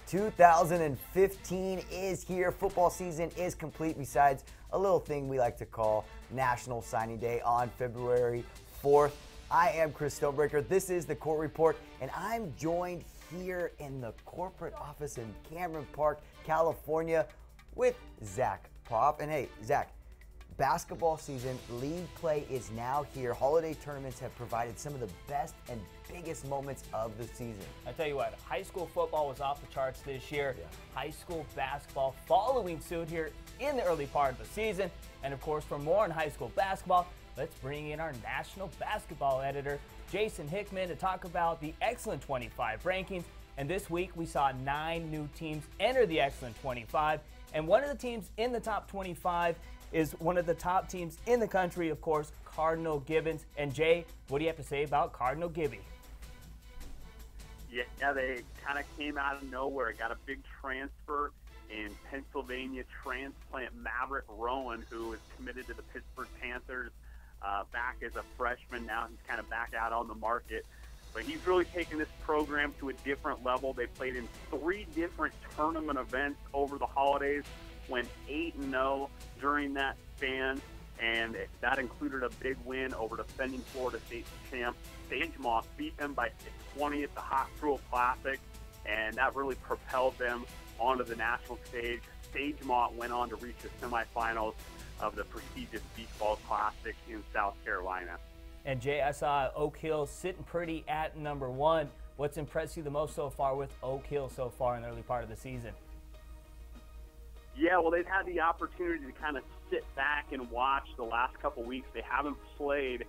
2015 is here. Football season is complete, besides a little thing we like to call National Signing Day on February 4th. I am Chris Stonebreaker. This is the Court Report, and I'm joined here in the corporate office in Cameron Park, California, with Zach Popp. And hey, Zach, basketball season, league play is now here. Holiday tournaments have provided some of the best and biggest moments of the season. I tell you what, high school football was off the charts this year. High school basketball following suit here in the early part of the season. And of course, for more on high school basketball, let's bring in our national basketball editor, Jason Hickman, to talk about the Excellent 25 rankings. And this week, we saw 9 new teams enter the Excellent 25. And one of the teams in the top 25 is one of the top teams in the country, of course, Cardinal Gibbons. And Jay, what do you have to say about Cardinal Gibby? Yeah, they kind of came out of nowhere. Got a big transfer in Pennsylvania transplant Maverick Rowan, who is committed to the Pittsburgh Panthers back as a freshman. Now he's kind of back out on the market. But he's really taken this program to a different level. They played in 3 different tournament events over the holidays, went 8-0 during that span, and that included a big win over defending Florida State champ Sagemont, beat them by 20 at the Hot Rule Classic, and that really propelled them onto the national stage. Sagemont went on to reach the semifinals of the prestigious Beach Ball Classic in South Carolina. And Jay, I saw Oak Hill sitting pretty at number 1. What's impressed you the most so far with Oak Hill so far in the early part of the season? Yeah, well, they've had the opportunity to kind of sit back and watch the last couple weeks. They haven't played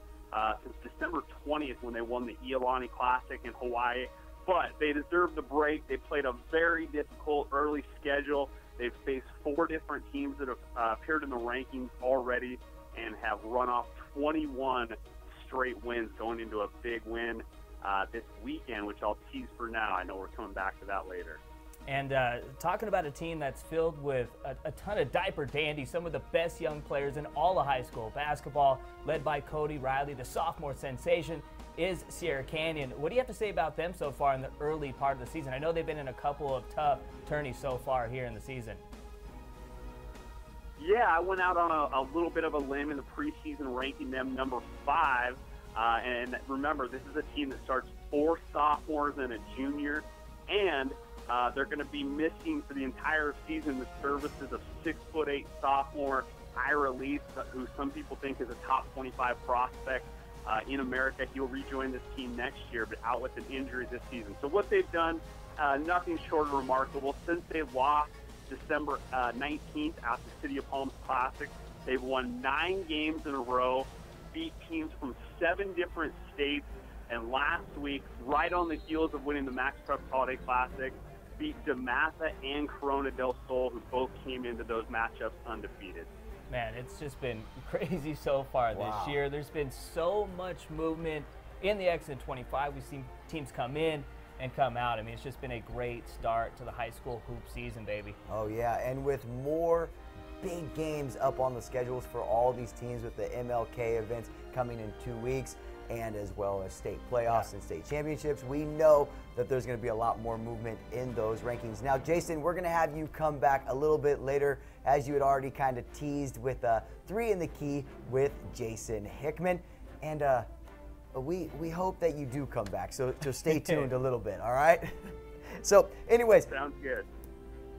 since December 20th when they won the Iolani Classic in Hawaii, but they deserve the break. They played a very difficult early schedule. They've faced 4 different teams that have appeared in the rankings already and have run off 21 straight wins, going into a big win this weekend, which I'll tease for now. I know we're coming back to that later. And talking about a team that's filled with a ton of diaper dandies, some of the best young players in all of high school basketball, led by Cody Riley, the sophomore sensation, is Sierra Canyon. What do you have to say about them so far in the early part of the season? I know they've been in a couple of tough tourneys so far here in the season. Yeah, I went out on a little bit of a limb in the preseason, ranking them number 5. And remember, this is a team that starts 4 sophomores and a junior, and they're going to be missing for the entire season the services of 6'8" sophomore Ira Leaf, who some people think is a top 25 prospect in America. He'll rejoin this team next year, but out with an injury this season. So what they've done, nothing short of remarkable. Since they lost December 19th at the City of Palms Classic, they've won 9 games in a row, beat teams from 7 different states, and last week, right on the heels of winning the MaxPreps Holiday Classic, beat DeMatha and Corona del Sol, who both came into those matchups undefeated. Man, it's just been crazy so far this year. There's been so much movement in the Excellent 25. We've seen teams come in and come out. I mean, it's just been a great start to the high school hoop season, baby. Oh, yeah, and with more big games up on the schedules for all these teams, with the MLK events coming in 2 weeks, and as well as state playoffs and state championships, we know that there's going to be a lot more movement in those rankings. Now, Jason, we're going to have you come back a little bit later, as you had already kind of teased, with 3 in the Key with Jason Hickman. And we hope that you do come back, so stay tuned a little bit, all right? So anyways, sounds good.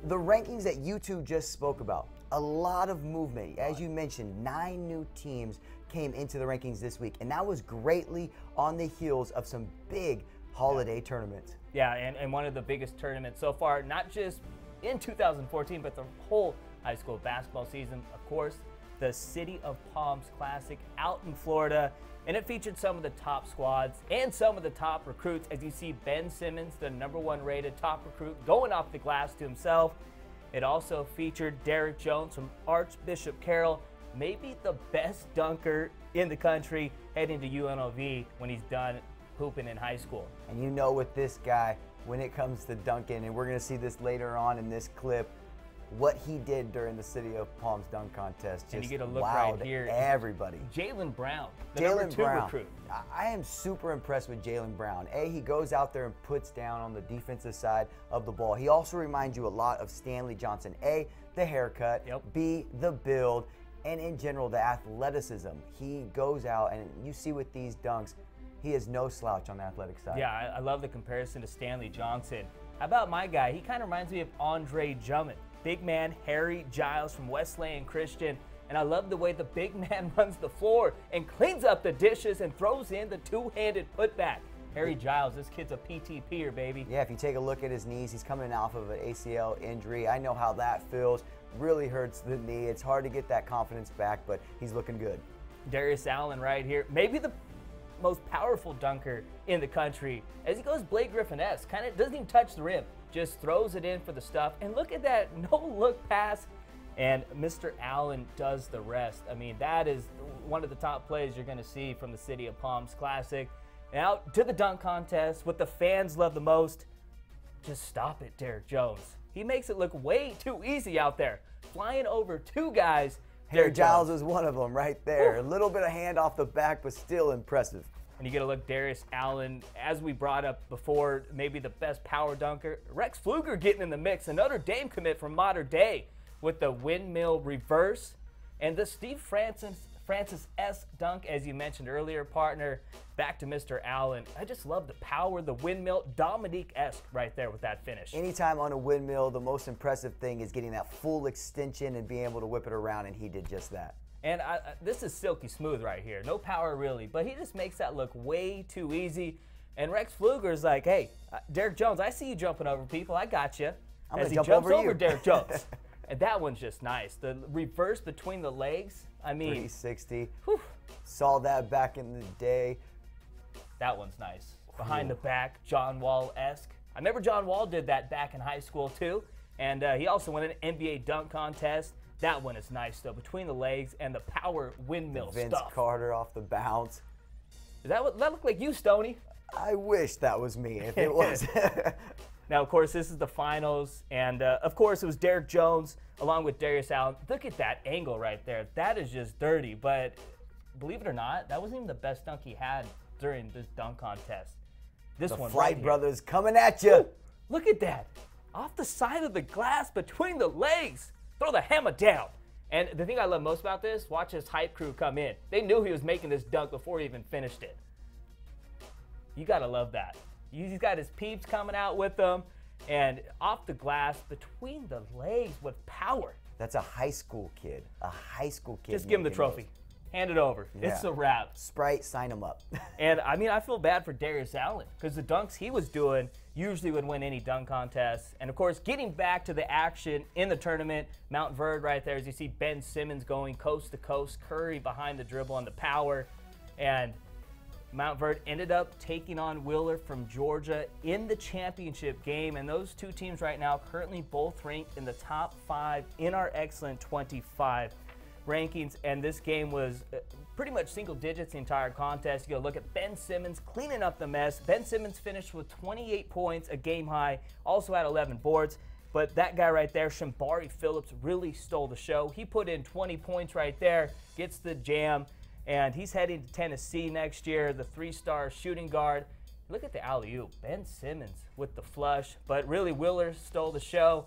The rankings that you two just spoke about, a lot of movement. As you mentioned, 9 new teams came into the rankings this week, and that was greatly on the heels of some big holiday tournaments. Yeah, and one of the biggest tournaments so far, not just in 2014, but the whole high school basketball season, of course, the City of Palms Classic out in Florida. And it featured some of the top squads and some of the top recruits, as you see Ben Simmons, the #1 rated top recruit, going off the glass to himself. It also featured Derek Jones from Archbishop Carroll, maybe the best dunker in the country, heading to UNLV when he's done hooping in high school. And you know, with this guy, when it comes to dunking, and we're going to see this later on in this clip, what he did during the City of Palms dunk contest just and you get a look wowed right here. everybody. Jaylen Brown, the number 2 recruit. I am super impressed with Jaylen Brown. He goes out there and puts down on the defensive side of the ball. He also reminds you a lot of Stanley Johnson. The haircut. Yep. B, the build. And in general, the athleticism. He goes out, and you see with these dunks, he is no slouch on the athletic side. Yeah, I love the comparison to Stanley Johnson. How about my guy? He kind of reminds me of Andre Drummond. Big man Harry Giles from Wesleyan Christian. And I love the way the big man runs the floor and cleans up the dishes and throws in the two-handed putback. Harry Giles, this kid's a PTPer, baby. Yeah, if you take a look at his knees, he's coming off of an ACL injury. I know how that feels. Really hurts the knee. It's hard to get that confidence back, but he's looking good. Darius Allen right here. Maybe the most powerful dunker in the country as he goes Blake Griffin-esque. Kind of doesn't even touch the rim. Just throws it in for the stuff. And look at that no-look pass. And Mr. Allen does the rest. I mean, that is one of the top plays you're going to see from the City of Palms Classic. Now to the dunk contest, what the fans love the most. Just stop it, Derek Jones. He makes it look way too easy out there. Flying over 2 guys. Harry Giles is one of them right there. A little bit of hand off the back, but still impressive. And you get a look, Darius Allen, as we brought up before, maybe the best power dunker. Rex Pfluger getting in the mix. A Notre Dame commit from Mater Dei with the windmill reverse. And the Steve Francis S. dunk, as you mentioned earlier, partner. Back to Mr. Allen. I just love the power, the windmill, Dominique-esque right there with that finish. Anytime on a windmill, the most impressive thing is getting that full extension and being able to whip it around, and he did just that. And this is silky smooth right here. No power really, but he just makes that look way too easy. And Rex Pfluger is like, hey, Derek Jones, I see you jumping over people. I got you. I'm going to jump jumps over you. Derek Jones. And that one's just nice. The reverse between the legs, I mean. 360. Whew. Saw that back in the day. That one's nice. Behind the back, John Wall-esque. I remember John Wall did that back in high school too. And he also won an NBA dunk contest. That one is nice, though, between the legs and the power windmill Vince stuff. Carter off the bounce. That look like you, Stoney? I wish that was me, if it was. Now, of course, this is the finals, and of course, it was Derek Jones along with Darius Allen. Look at that angle right there. That is just dirty, but believe it or not, that wasn't even the best dunk he had during this dunk contest. This one right here. Brothers coming at you. Look at that. Off the side of the glass, between the legs. Throw the hammer down. And the thing I love most about this, watch his hype crew come in. They knew he was making this dunk before he even finished it. You got to love that. He's got his peeps coming out with him. And off the glass, between the legs with power. That's a high school kid. A high school kid. Just give him the trophy. Hand it over. Yeah. It's a wrap. Sprite, sign him up. And, I mean, I feel bad for Darius Allen because the dunks he was doing usually would win any dunk contest. And, of course, getting back to the action in the tournament, Mount Verde right there, as you see Ben Simmons going coast to coast, Curry behind the dribble on the power. And Mount Verde ended up taking on Wheeler from Georgia in the championship game. And those two teams right now currently both ranked in the top 5 in our excellent 25 rankings, and this game was pretty much single digits the entire contest. You go look at Ben Simmons cleaning up the mess. Ben Simmons finished with 28 points, a game high, also had 11 boards. But that guy right there, Shambari Phillips, really stole the show. He put in 20 points right there, gets the jam, and he's heading to Tennessee next year, the 3-star shooting guard. Look at the alley-oop. Ben Simmons with the flush, but really Wheeler stole the show,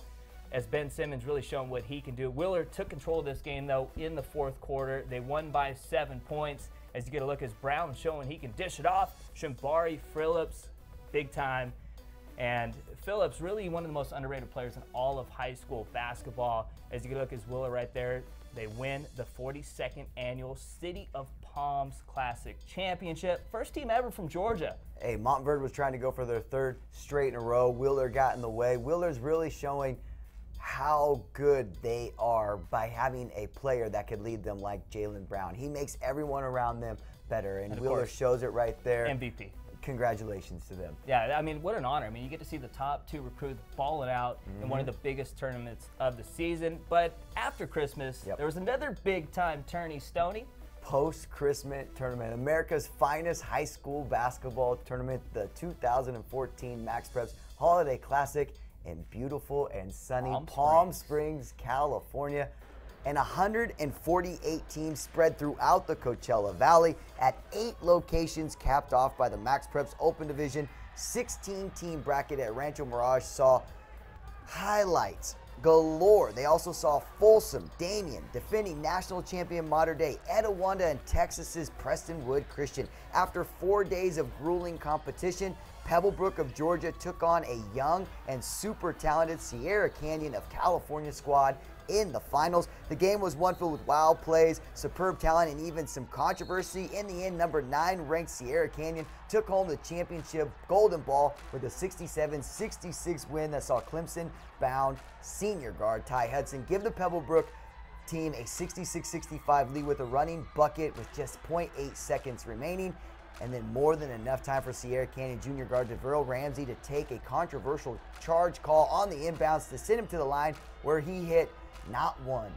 as Ben Simmons really showing what he can do. Wheeler took control of this game, though, in the fourth quarter. They won by 7 points. As you get a look, as Brown showing he can dish it off. Shambari Phillips, big time. And Phillips, really one of the most underrated players in all of high school basketball. As you get a look, as Wheeler right there, they win the 42nd annual City of Palms Classic Championship. First team ever from Georgia. Hey, Montverde was trying to go for their 3rd straight in a row. Wheeler got in the way. Wheeler's really showing how good they are by having a player that could lead them like Jaylen Brown. He makes everyone around them better, and Wheeler shows it right there. MVP. Congratulations to them. Yeah, I mean, what an honor. I mean, you get to see the top 2 recruits balling out in one of the biggest tournaments of the season. But after Christmas, there was another big-time tourney, Stoney. Post-Christmas tournament, America's finest high school basketball tournament, the 2014 MaxPreps Holiday Classic. in beautiful and sunny Palm Palm Springs, California. And 148 teams spread throughout the Coachella Valley at 8 locations, capped off by the MaxPreps Open Division 16-team bracket at Rancho Mirage saw highlights galore. They also saw Folsom, Damien, defending national champion Mater Dei, Etiwanda, and Texas's Prestonwood Christian. After 4 days of grueling competition, Pebblebrook of Georgia took on a young and super talented Sierra Canyon of California squad in the finals. The game was one filled with wild plays, superb talent, and even some controversy. In the end, number 9 ranked Sierra Canyon took home the championship golden ball with a 67-66 win that saw Clemson-bound senior guard Ty Hudson give the Pebblebrook team a 66-65 lead with a running bucket with just 0.8 seconds remaining, and then more than enough time for Sierra Canyon junior guard DeVerl Ramsey to take a controversial charge call on the inbounds to send him to the line, where he hit not one,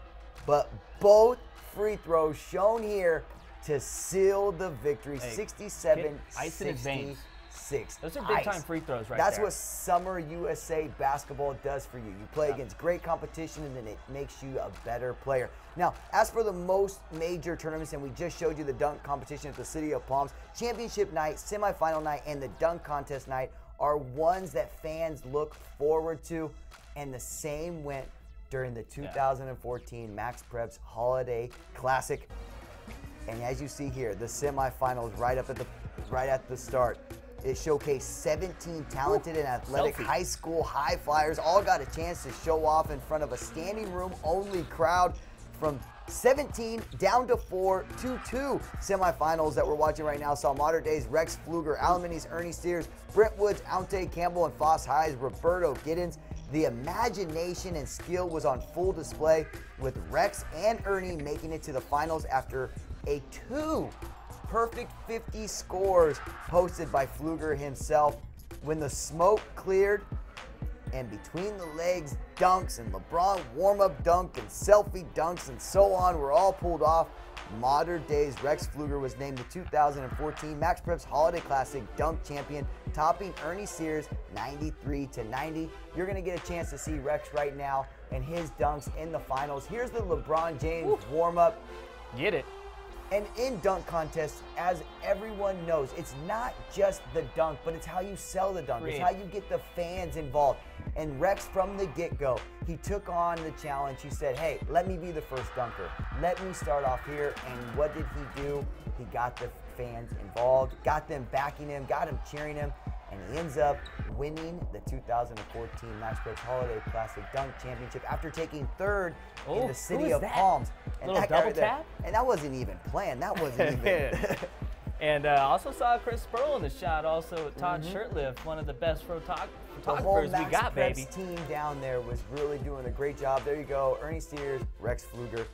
but both free throws shown here to seal the victory. 67-66. Those are big-time free throws right That's there. what Summer USA basketball does for you. You play against great competition, and then it makes you a better player. Now, as for the most major tournaments, and we just showed you the dunk competition at the City of Palms, championship night, semifinal night, and the dunk contest night are ones that fans look forward to, and the same went during the 2014 MaxPreps Holiday Classic. And as you see here, the semifinals right at the start, it showcased 17 talented and athletic high school high flyers, all got a chance to show off in front of a standing room only crowd. From 17 down to 4 to 2 semifinals that we're watching right now saw Mater Dei's Rex Pfluger, Alamany's Ernie Steers, Brentwood's Auntie Campbell, and Foss High's Roberto Giddens. The imagination and skill was on full display, with Rex and Ernie making it to the finals after a 2 perfect 50 scores posted by Pfluger himself. When the smoke cleared and between the legs dunks and LeBron warm-up dunk and selfie dunks and so on were all pulled off, Mater Dei's Rex Pfluger was named the 2014 MaxPreps Holiday Classic dunk champion, topping Ernie Sears 93-90. You're going to get a chance to see Rex right now and his dunks in the finals. Here's the LeBron James warm-up. Get it. And in dunk contests, as everyone knows, it's not just the dunk, but it's how you sell the dunk. It's how you get the fans involved. And Rex, from the get-go, he took on the challenge. He said, hey, let me be the first dunker. Let me start off here. And what did he do? He got the fans involved, got them backing him, got them cheering him, and he ends up winning the 2014 MaxPreps Holiday Classic Dunk Championship after taking third in the City of Palms. And little double tap? And that wasn't even planned. That wasn't even. And also saw Chris Sperl in the shot. Also Todd Shirtliff, one of the best photographers we got, baby. The whole MaxPreps team down there was really doing a great job. There you go, Ernie Steers, Rex Pfluger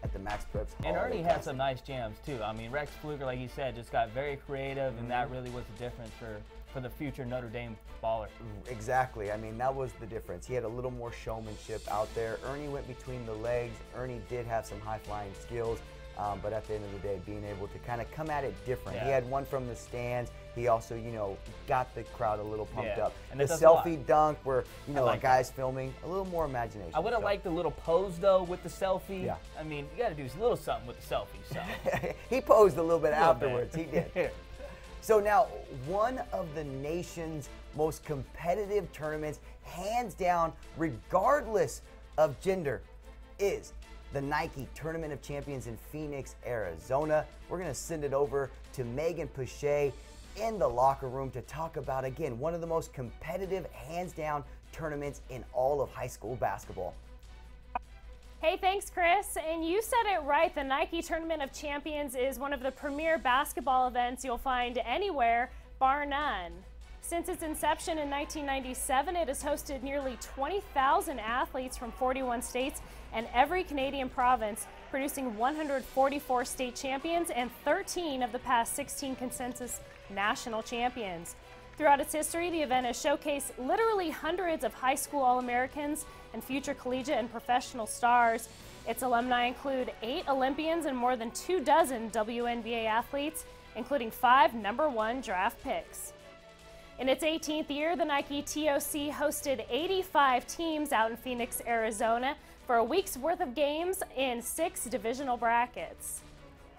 at the MaxPreps. And Ernie had some nice jams too. I mean, Rex Pfluger, like you said, just got very creative, and that really was the difference for the future Notre Dame baller. Exactly. I mean, that was the difference. He had a little more showmanship out there. Ernie went between the legs. Ernie did have some high-flying skills, but at the end of the day, being able to kind of come at it different. He had one from the stands. He also, got the crowd a little pumped up. And the selfie dunk where, a guy's filming, a little more imagination. I would have liked the little pose, though, with the selfie. Yeah. I mean, you got to do a little something with the selfie. So. He posed a little bit afterwards. He did. So now, one of the nation's most competitive tournaments, hands down, regardless of gender, is the Nike Tournament of Champions in Phoenix, Arizona. We're going to send it over to Megan Pache in the locker room to talk about, again, one of the most competitive, hands down tournaments in all of high school basketball. Hey, thanks, Chris. And you said it right. The Nike Tournament of Champions is one of the premier basketball events you'll find anywhere, bar none. Since its inception in 1997, it has hosted nearly 20,000 athletes from 41 states and every Canadian province, producing 144 state champions and 13 of the past 16 consensus national champions. Throughout its history, the event has showcased literally hundreds of high school All-Americans and future collegiate and professional stars. Its alumni include 8 Olympians and more than 24 WNBA athletes, including 5 #1 draft picks. In its 18th year, the Nike TOC hosted 85 teams out in Phoenix, Arizona for a week's worth of games in 6 divisional brackets.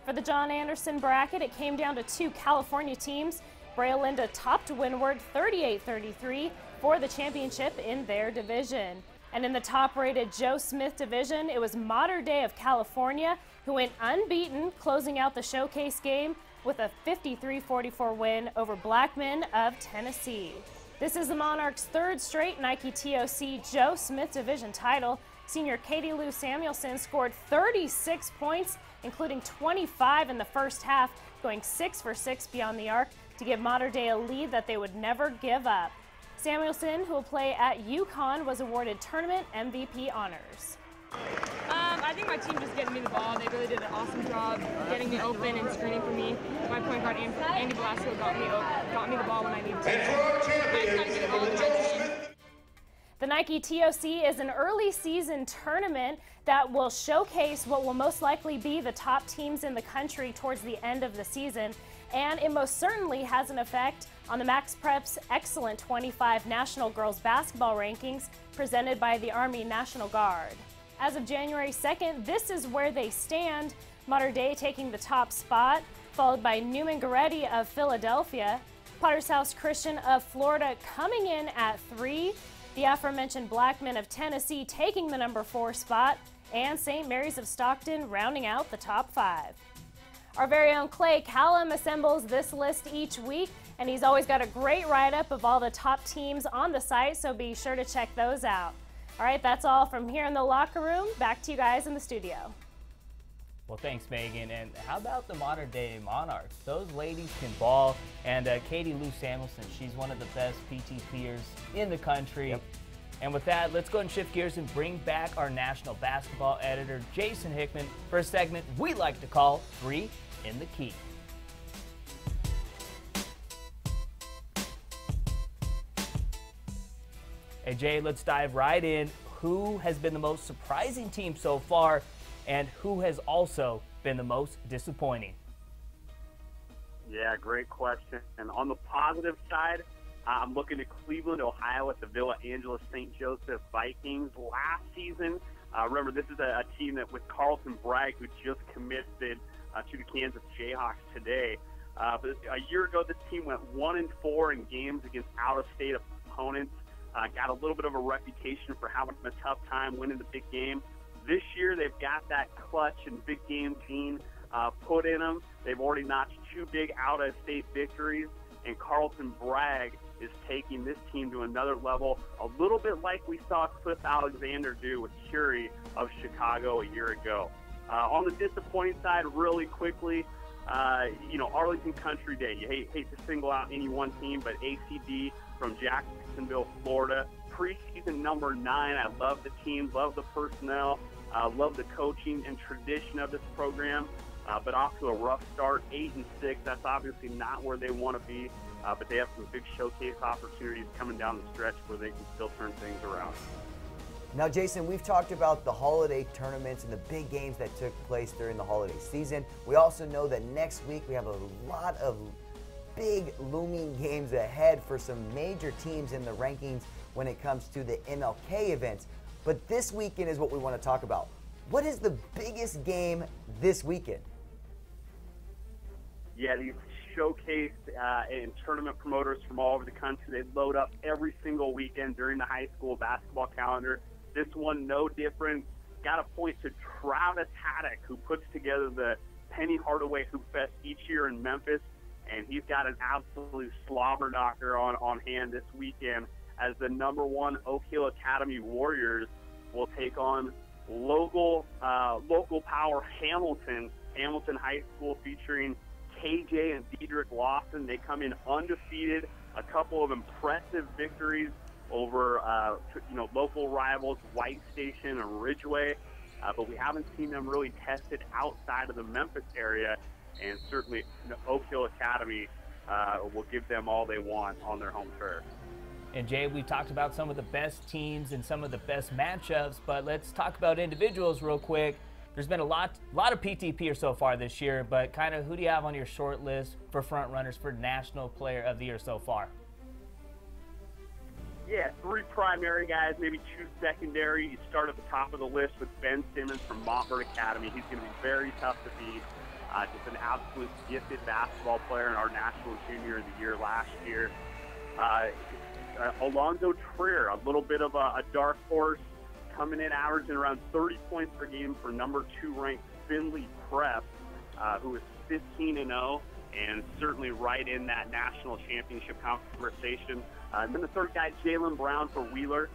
For the John Anderson bracket, it came down to 2 California teams. Brea Linda topped Windward 38-33 for the championship in their division. And in the top-rated Joe Smith division, it was Mater Dei of California who went unbeaten, closing out the showcase game with a 53-44 win over Blackman of Tennessee. This is the Monarchs' 3rd straight Nike TOC Joe Smith division title. Senior Katie Lou Samuelson scored 36 points, including 25 in the first half, going 6 for 6 beyond the arc to give Mater Dei a lead that they would never give up. Samuelson, who will play at UConn, was awarded tournament MVP honors. I think my team just getting me the ball. They really did an awesome job getting me open and screening for me. My point guard, Andy Velasco, got me the ball when I needed to. And for our champion, the Nike TOC is an early season tournament that will showcase what will most likely be the top teams in the country towards the end of the season. And it most certainly has an effect on the MaxPreps Excellent 25 National Girls Basketball Rankings presented by the Army National Guard. As of January 2nd, this is where they stand. Mater Dei taking the top spot, followed by Newman Goretti of Philadelphia, Potter's House Christian of Florida coming in at 3, the aforementioned Blackman of Tennessee taking the number 4 spot, and St. Mary's of Stockton rounding out the top 5. Our very own Clay Callum assembles this list each week, and he's always got a great write-up of all the top teams on the site, so be sure to check those out. All right, that's all from here in the locker room. Back to you guys in the studio. Well, thanks, Megan. And how about the Mater Dei Monarchs? Those ladies can ball, and Katie Lou Samuelson, she's one of the best PTPers in the country. Yep. And with that, let's go and shift gears and bring back our national basketball editor, Jason Hickman, for a segment we like to call 3 in the Key. Hey, Jay, let's dive right in. Who has been the most surprising team so far, and who has also been the most disappointing? Yeah, great question. And on the positive side, I'm looking at Cleveland, Ohio at the Villa Angeles St. Joseph Vikings last season. Remember, this is a team that with Carlton Bragg, who just committed to the Kansas Jayhawks today. But a year ago, this team went 1-4 in games against out-of-state opponents. Got a little bit of a reputation for having a tough time winning the big game. This year, they've got that clutch and big game gene put in them. They've already notched 2 big out-of-state victories, and Carlton Bragg is taking this team to another level, a little bit like we saw Cliff Alexander do with Curie of Chicago a year ago. On the disappointing side, really quickly, Arlington Country Day. You hate to single out any one team, but ACD from Jacksonville, Florida. Preseason number 9. I love the team, love the personnel, love the coaching and tradition of this program, but off to a rough start, 8-6. That's obviously not where they want to be, but they have some big showcase opportunities coming down the stretch where they can still turn things around. Now, Jason, we've talked about the holiday tournaments and the big games that took place during the holiday season. We also know that next week we have a lot of big looming games ahead for some major teams in the rankings when it comes to the MLK events. But this weekend is what we want to talk about. What is the biggest game this weekend? Yeah, these showcase and tournament promoters from all over the country, they load up every single weekend during the high school basketball calendar. This one, no different. Got to point to Travis Haddock, who puts together the Penny Hardaway Hoop Fest each year in Memphis, and he's got an absolute slobber knocker on hand this weekend as the #1 Oak Hill Academy Warriors will take on local power Hamilton High School, featuring KJ and Dedrick Lawson. They come in undefeated, a couple of impressive victories over local rivals White Station and Ridgeway, but we haven't seen them really tested outside of the Memphis area, and certainly Oak Hill Academy will give them all they want on their home turf. And Jay, we talked about some of the best teams and some of the best matchups, but let's talk about individuals real quick. There's been a lot of PTPers so far this year, but kind of who do you have on your short list for front runners for National Player of the Year so far? Yeah, 3 primary guys, maybe 2 secondary. You start at the top of the list with Ben Simmons from Montverde Academy. He's going to be very tough to beat. Just an absolute gifted basketball player and our National Junior of the Year last year. Alonzo Trier, a little bit of a dark horse, coming in averaging around 30 points per game for number 2 ranked Findlay Prep, who is 15-0 and certainly right in that national championship conversation. And then the third guy, Jalen Brown for Wheeler.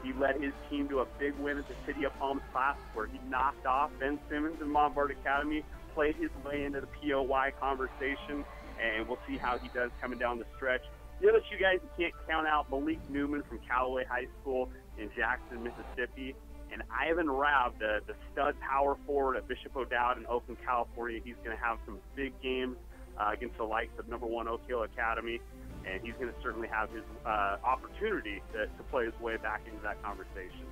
He led his team to a big win at the City of Palms Classic where he knocked off Ben Simmons in Montverde Academy, played his way into the POY conversation, and we'll see how he does coming down the stretch. The other 2 guys you can't count out, Malik Newman from Callaway High School in Jackson, Mississippi, and Ivan Rav, the stud power forward at Bishop O'Dowd in Oakland, California. He's going to have some big games against the likes of number 1 Oak Hill Academy, and he's going to certainly have his opportunity to play his way back into that conversation.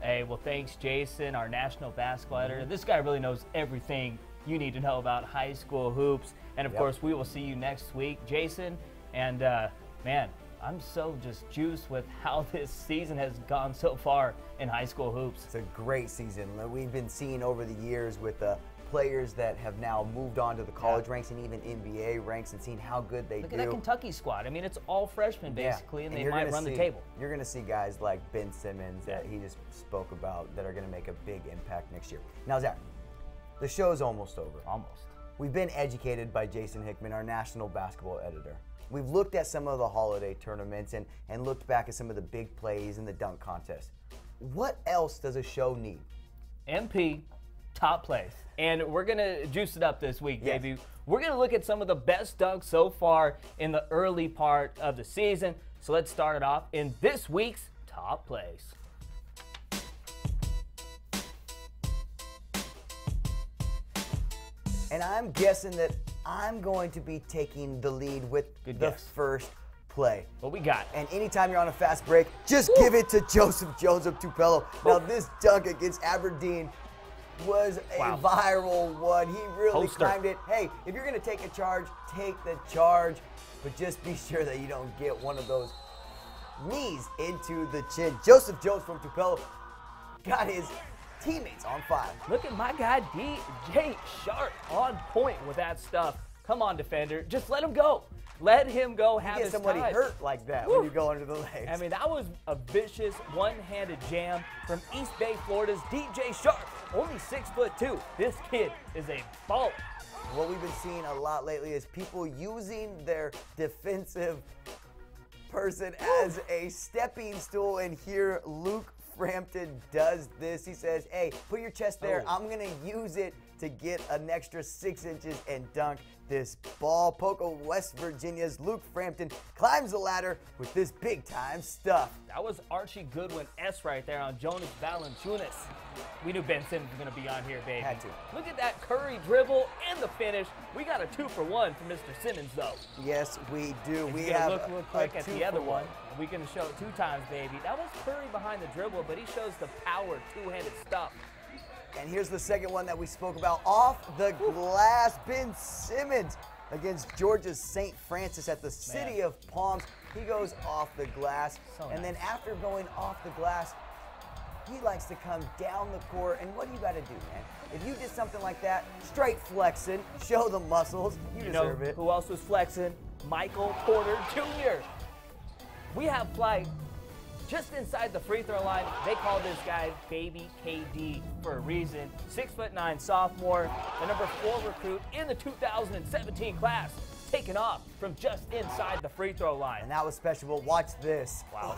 Hey, well, thanks, Jason, our national basketball editor. This guy really knows everything you need to know about high school hoops. And, of course, we will see you next week, Jason. And, man, I'm so just juiced with how this season has gone so far in high school hoops. It's a great season. We've been seeing over the years with the players that have now moved on to the college ranks and even NBA ranks and seeing how good they do. Look at that Kentucky squad. I mean, it's all freshmen basically, and they might run the table. You're going to see guys like Ben Simmons that he just spoke about that are going to make a big impact next year. Now, Zach, the show's almost over. Almost. We've been educated by Jason Hickman, our national basketball editor. We've looked at some of the holiday tournaments and looked back at some of the big plays in the dunk contest. What else does a show need? MP, top plays. And we're going to juice it up this week, baby. We're going to look at some of the best dunks so far in the early part of the season. So let's start it off in this week's top plays. And I'm guessing that I'm going to be taking the lead with the first play. What we got? And anytime you're on a fast break, just give it to Joseph Jones of Tupelo. Now, this dunk against Aberdeen was a viral one. He really climbed it. Hey, if you're going to take a charge, take the charge. But just be sure that you don't get one of those knees into the chin. Joseph Jones from Tupelo got his teammates on fire. Look at my guy DJ Sharp on point with that stuff. Come on, defender. Just let him go. Let him go have his time. You get somebody hurt like that when you go under the legs. I mean, that was a vicious one-handed jam from East Bay, Florida's DJ Sharp. Only 6'2". This kid is a baller. What we've been seeing a lot lately is people using their defensive person as a stepping stool, and here Luke Frampton does this. He says, hey, put your chest there. I'm going to use it to get an extra 6 inches and dunk this ball. Poco, West Virginia's Luke Frampton climbs the ladder with this big-time stuff. That was Archie Goodwin S right there on Jonas Valanciunas. We knew Ben Simmons was going to be on here, baby. Had to. Look at that Curry dribble and the finish. We got a 2-for-1 from Mr. Simmons, though. Yes, we do. If we you have look real quick at the other 2-for-1. one. We can show it 2 times, baby. That was Curry behind the dribble, but he shows the power, two-handed stuff. And here's the second one that we spoke about. Off the glass, Ben Simmons against Georgia's St. Francis at the City of Palms. He goes off the glass. And then after going off the glass, he likes to come down the court. And what do you got to do, man? If you did something like that, straight flexing, show the muscles, you deserve it. Who else was flexing? Michael Porter Jr. We have flight just inside the free throw line. They call this guy Baby KD for a reason. 6'9" sophomore, the number 4 recruit in the 2017 class, taken off from just inside the free throw line. And that was special, but watch this. Wow.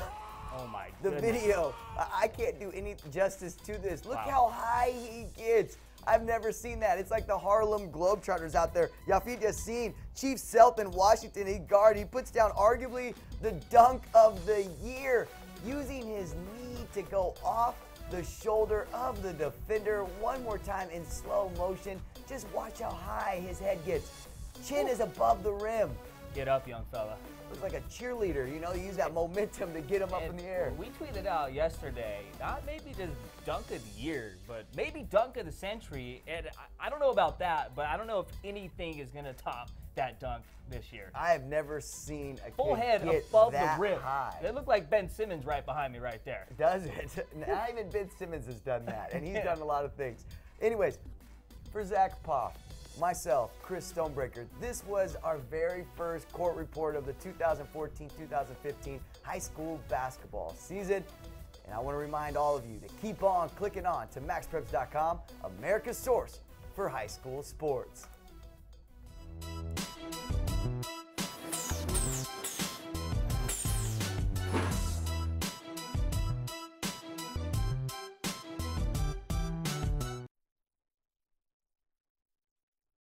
Oh my goodness. The video, I can't do any justice to this. Look Wow. how high he gets. I've never seen that. It's like the Harlem Globetrotters out there. Y'all just seen Chief Selton Washington, he guard. He puts down arguably the dunk of the year, using his knee to go off the shoulder of the defender. One more time in slow motion. Just watch how high his head gets. Chin is above the rim. Get up, young fella. Looks like a cheerleader, you know, you use that momentum to get him up in the air. We tweeted out yesterday, not maybe just dunk of the year, but maybe dunk of the century. And I don't know about that, but I don't know if anything is going to top that dunk this year. I have never seen a full kid head get above that the rim. high. It looked like Ben Simmons right behind me right there. Does it? Not even Ben Simmons has done that, and he's done a lot of things. Anyways, for Zach Poff, myself, Chris Stonebreaker, this was our very first court report of the 2014-2015 high school basketball season. And I want to remind all of you to keep on clicking on to MaxPreps.com, America's source for high school sports.